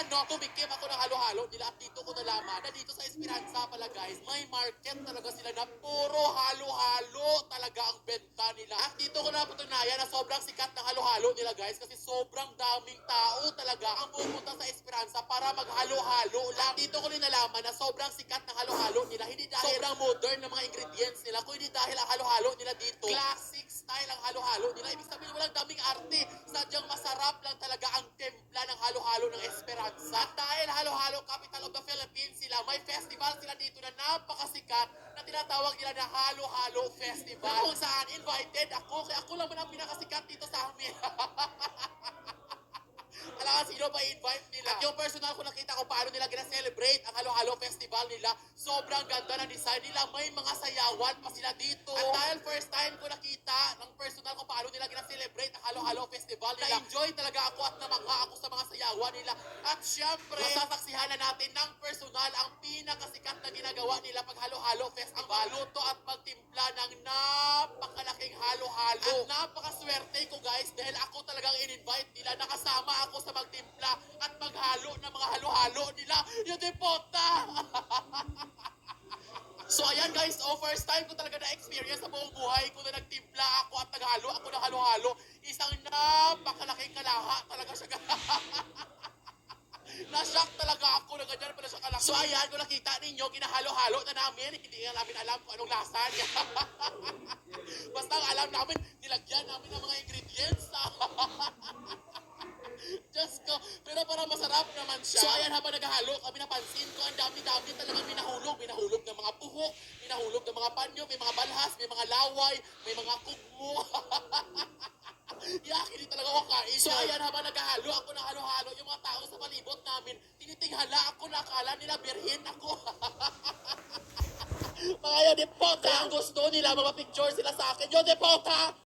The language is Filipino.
ayan no, tumikim ako ng halo-halo nila at dito ko nalaman na dito sa Esperanza pala guys, may market talaga sila na puro halo-halo talaga ang benta nila. At dito ko napatunayan na sobrang sikat ng halo-halo nila guys kasi sobrang daming tao talaga ang pupunta sa Esperanza para maghalo-halo lang. Dito ko rin nalaman na sobrang sikat ng halo-halo nila, hindi dahil sobrang modern na mga ingredients nila, kundi dahil ang halo-halo nila dito, classic style ang halo-halo nila. Ibig sabihin walang daming arte, sadyang masarap lang talaga ang templa ng halo-halo ng Esperanza. At dahil halo-halo capital of the Philippines sila, may festival sila dito na napakasikat na tinatawag nila na Halo-Halo Festival. Kung saan invited ako, kaya ako lang man ang pinakasikat dito sa amin. Alam ka sino ba i-invite nila? At yung personal ko nakita ko paano nila gina-celebrate ang Halo-Halo Festival nila. Sobrang ganda ng design nila. May mga sayawan pa sila dito. At dahil first time ko nakita ng personal ko paano nila gina-celebrate ang Halo-Halo Festival nila, na-enjoy talaga ako at namangha ako sa mga sayawan nila. At syempre, masasaksihan na natin ng personal ang pinakasikat na ginagawa nila pag Halo-Halo Festival. Ang magluto at magtimpla ng napakalaking halo-halo. At napakaswerte ko guys dahil ako talagang in-invite nila. Nakasama ako sa magtimpla at maghalo ng mga halo-halo nila. Yung depota! So ayan guys, first time ko talaga na-experience sa buong buhay ko na nagtimpla ako at naghalo ako ng halo-halo. Isang napakalaking kalaha talaga siya. Na-shock talaga ako na ganyan pala siya kalaki. So ayan, kung nakita ninyo, ginahalo-halo na namin. Hindi nga namin alam kung anong lasa niya. Basta ang alam namin, nilagyan namin ng mga ingredients. Diyos ko, pero parang masarap naman siya. So ayan, habang naghahalo, kami napansin ko, ang dami-dami talagang minahulog. Minahulog ng mga buhok, minahulog ng mga panyo, may mga balhas, may mga laway, may mga kugmo. Hindi talaga ako kain. So ayan, habang naghahalo ako ng halo-halo, yung mga tao sa palibot namin, tinitinghala ako na akala nila birhen ako. Mga yun, depota! Kaya ang gusto nila, mga picture sila sa akin, yun, depota!